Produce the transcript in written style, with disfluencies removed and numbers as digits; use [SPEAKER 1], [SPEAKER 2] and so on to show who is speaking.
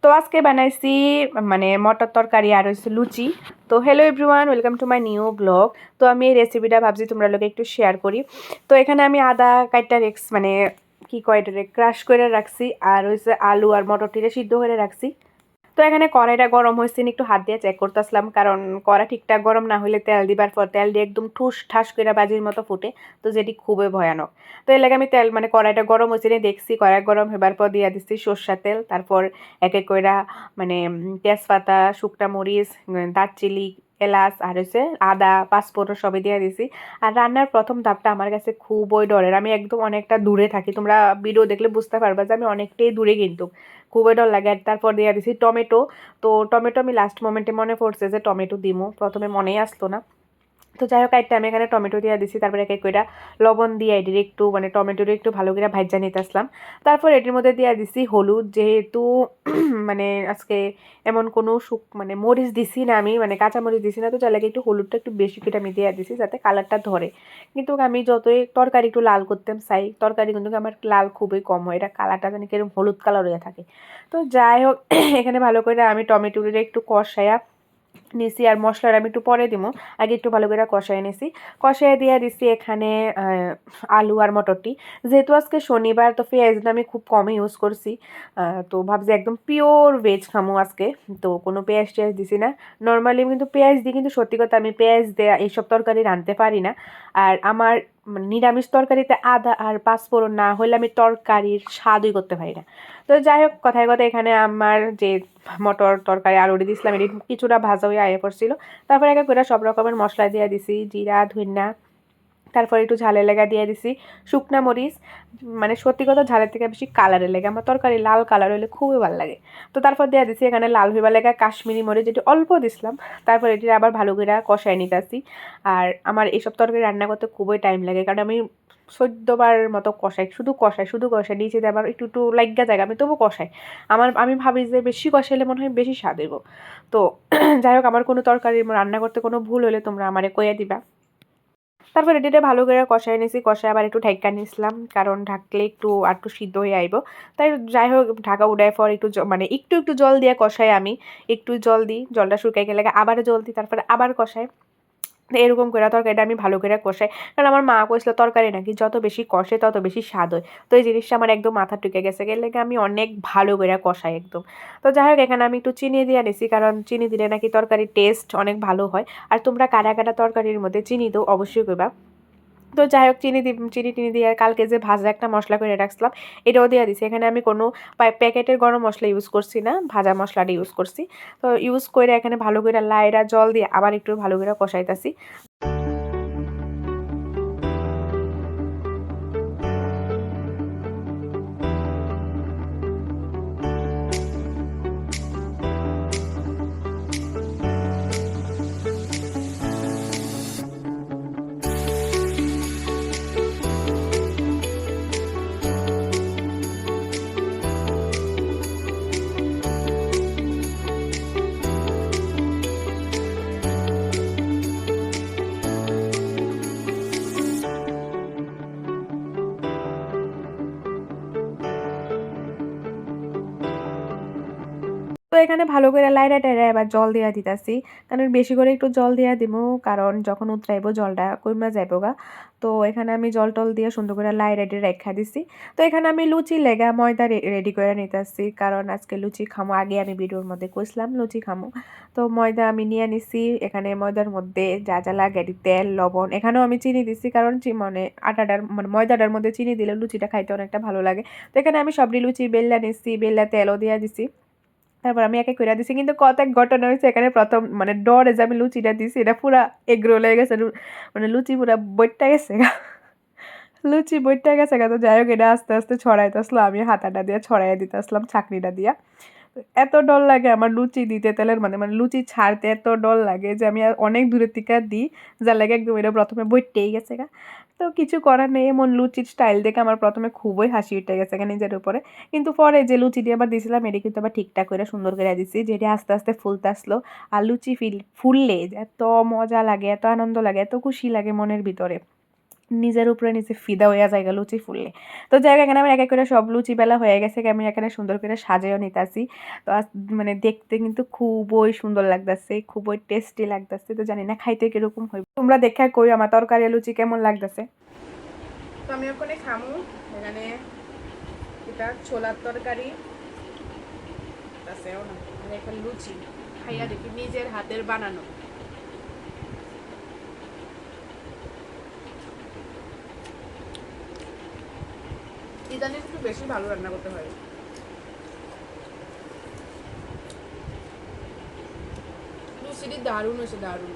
[SPEAKER 1] তো আজকে বানাইছি মানে মটর তরকারি আর হচ্ছে লুচি। তো hello everyone, welcome to my new blog. তো আমি এই রেসিপিটা ভাবছি তোমরা লোকে একটু শেয়ার করি। তো এখানে আমি আদা কাইটা মানে কি কয় এটারে ক্রাশ করে রাখছি, আর হচ্ছে আলু আর মটরটিরে সিদ্ধ করে রাখছি। তো এখানে কড়াইটা গরম হয়েছে একটু হাত দিয়ে চেক করতেছিলাম, কারণ কড়া ঠিকঠাক গরম না হলে তেল দিবার পর তেল দিয়ে একদম ঠুস ঠাস করে বাজির মতো ফুটে, তো যেটি খুবই ভয়ানক। তো এর লাগে আমি তেল মানে কড়াইটা গরম হয়েছে দেখছি, কড়াই গরম হবার পর দিয়ে দিচ্ছি সর্ষা তেল, তারপর এক এক কইরা মানে তেজপাতা, শুকনা মরিচ, দারচিনি, এলাচ আর হচ্ছে আদা, পাঁচফোড়ন সবই দিয়ে দিছি। আর রান্নার প্রথম ধাপটা আমার কাছে খুবই ডরের, আমি একদম অনেকটা দূরে থাকি, তোমরা ভিডিও দেখলে বুঝতে পারবা যে আমি অনেকটাই দূরে, কিন্তু খুবই ডর লাগে। আর তারপর দিয়ে দিছি টমেটো। তো টমেটো আমি লাস্ট মোমেন্টে মনে পড়ছে যে টমেটো দিমু, প্রথমে মনেই আসতো না। তো যাই হোক, একটা আমি এখানে টমেটো দিয়ে দিছি, তারপরে এক এক করে লবণ দিয়ে এটির একটু মানে টমেটোর একটু ভালো করে ভাজা নিতে আসলাম। তারপর এটির মধ্যে দিয়ে দিছি হলুদ, যেহেতু মানে আজকে এমন কোনো মানে মরিচ দিছি না, আমি মানে কাঁচা মরিচ দিছি না, তো যাই লাগে একটু হলুদটা একটু বেশি করে আমি দিয়ে দিছি যাতে কালারটা ধরে। কিন্তু আমি যতই তরকারি একটু লাল করতাম চাই, তরকারি কিন্তু আমার লাল খুবই কম হয়, এটা কালারটা জানি কিরকম হলুদ কালার হয়ে থাকে। তো যাই হোক, এখানে ভালো করে আমি টমেটোটা একটু কষায়া নিছি, আর মশলাটা আমি একটু পরে দিব, আগে একটু ভালো করে কষাই নিছি। কষাই দিয়ে দিছি এখানে আলু আর মটরটি। যেহেতু আজকে শনিবার, তো পেঁয়াজটা আমি খুব কমই ইউজ করছি। তো ভাবছি একদম পিওর ভেজ খামো আজকে, তো কোনো পেঁয়াজ টেয়াজ দিছি না। নর্মালি কিন্তু পেঁয়াজ দিই, কিন্তু সত্যি কথা আমি পেঁয়াজ দেয়া এইসব তরকারি রাঁধতে পারি না। আর আমার নিরামিষ তরকারিতে আদা আর পাঁচফোড়ন না হলে আমি তরকারির স্বাদই করতে পারি না। তো যাই হোক, কথায় কথা এখানে আমার যে মটর তরকারি আলু দিয়েছিলাম এটি কিছুটা ভাজা হয়ে আয়ে পড়ছিল। তারপরে একে করে সব রকমের মশলা দিয়ে দিছি, জিরা, ধনিয়া, তারপর একটু ঝালের লেগা দিয়ে দিছি শুকনা মরিচ। মানে সত্যি কথা ঝালের থেকে বেশি কালারের লেগে, আমার তরকারি লাল কালার হলে খুবই ভালো লাগে। তো তারপর দিয়ে দিছি এখানে লাল হইবার লেগা কাশ্মীরি মরিচ, যেটি অল্প দিছিলাম। তারপর এটি আবার ভালো করে কষায় নিতেছি। আর আমার এইসব তরকারি রান্না করতে খুবই টাইম লাগে, কারণ আমি 14বার মতো কষাই, শুধু কষাই নিচে দিয়ে আবার একটু একটু লাগা জায়গা, আমি তবু কষাই। আমি ভাবি যে বেশি কষাইলে মনে হয় বেশি স্বাদ হইব। তো যাই হোক, আমার কোনো তরকারি রান্না করতে কোনো ভুল হলে তোমরা আমারে কইয়া দিবা। তারপর এটিতে ভালো করে কষাই নিছি, কষায় আবার একটু ঢাকা নিছিলাম, কারণ ঢাকলে একটু আর একটু সিদ্ধ হয়ে আইব। তাই যাই হোক, ঢাকা উঠায় পর একটু মানে একটু একটু জল দিয়ে কষাই, আমি একটু জল দিই, জলটা শুকাই গেলে আবার জল দিই, তারপরে আবার কষাই। এরকম করে তরকারিটা আমি ভালো করে কষাই, কারণ আমার মা কইছিল তরকারি নাকি যত বেশি কষে তত বেশি স্বাদ হয়। তো এই জিনিসটা আমার একদম মাথা ঢুকে গেছে, গেলে আমি অনেক ভালো করে কষাই একদম। তো যাই হোক, এখানে আমি একটু চিনি দিয়ে নিছি, কারণ চিনি দিলে নাকি তরকারির টেস্ট অনেক ভালো হয়। আর তোমরা কারা কারা তরকারির মধ্যে চিনি দাও অবশ্যই কইবা। তো যাই হোক, চিনি টিনি দিয়ে কালকে যে ভাজা একটা মশলা করে রাখছিলাম এটাও দিয়ে দিছি। এখানে আমি কোনো প্যাকেটের গরম মশলা ইউজ করছি না, ভাজা মশলাটা ইউজ করছি। তো ইউজ করে এখানে ভালো করে লাইরা জল দিয়ে আবার একটু ভালো করে কষাইতাছি। তো এখানে ভালো করে লাইরা টাইরা এবার জল দিয়া দিতাছি, কারণ বেশি করে একটু জল দিয়া দিমু, কারণ যখন উতরাইবো জলটা কইমা যাইবো গা। তো এখানে আমি জল টল দিয়ে সুন্দর করে লাইরা রেখা দিছি। তো এখানে আমি লুচি লেগা ময়দা রেডি করে নিতেছি, কারণ আজকে লুচি খামো, আগে আমি ভিডিওর মধ্যে কইছিলাম লুচি খামো। তো ময়দা আমি নিয়ে নিছি, এখানে ময়দার মধ্যে যা যা লাগে তেল, লবণ, এখানেও আমি চিনি দিছি, কারণ মানে আটাটার মানে ময়দাটার মধ্যে চিনি দিলে লুচিটা খাইতে অনেকটা ভালো লাগে। তো এখানে আমি সবটি লুচি বেল্লা নিছি, বেল্লা তেলও দিয়ে দিছি। তারপর আমি একে কইরা দিছি, কিন্তু কত এক ঘটনা হয়েছে এখানে, প্রথম মানে ডরে যে আমি লুচিটা দিছি এটা পুরা এগরোল হয়ে গেছে, মানে লুচি পুরা বইটা গেছে গা, লুচি বইটা গেছে গা। তো যাই হোক, এটা আস্তে আস্তে ছড়াইতে আসলো, আমি হাতাটা দিয়ে ছড়াইয়া দিতে আসলাম ছাঁকনিটা দিয়া। এত ডর লাগে আমার লুচি দিতে, তেলের মানে মানে লুচি ছাড়তে এত ডর লাগে যে আমি আর অনেক দূরের থেকে দিই, যার লাগে একদম এটা প্রথমে বইটেই গেছে গা। তো কিছু করার নেই, এমন লুচির স্টাইল দেখে আমার প্রথমে খুবই হাসি উঠে গেছে নিজের উপরে। কিন্তু পরে যে লুচি দিয়ে আবার দিয়েছিলাম এটি কিন্তু আবার ঠিকঠাক করে সুন্দর করে দিছি, যেটি আস্তে আস্তে ফুলতে আসলো। আর লুচি ফুললে এত মজা লাগে, এত আনন্দ লাগে, এত খুশি লাগে মনের ভিতরে। নিজের উপরে নিচে ফিদা হইয়া জায়গা লুচি ফুললে। তো যাই হোক এখানে আমার এক এক করে সব লুচি বেলা হয়ে গেছে, আমি এখানে সুন্দর করে সাজিয়েও নিতেছি। তো মানে দেখতে কিন্তু খুবই সুন্দর লাগতেছে, খুবই টেস্টি লাগতেছে। তো জানি না খাইতে কিরকম হইব, তোমরা দেখে কই আমার তরকারি লুচি কেমন লাগতেছে। তো আমি ওখানে খামু, এখানে এটা ছোলার তরকারি আছে মানে এখানে লুচি খাইয়া দেখি নিজের হাতের বানানো। ইদানিং একটু বেশি ভালো রান্না করতে হয়। লুচিটি দারুণ হয়েছে, দারুণ।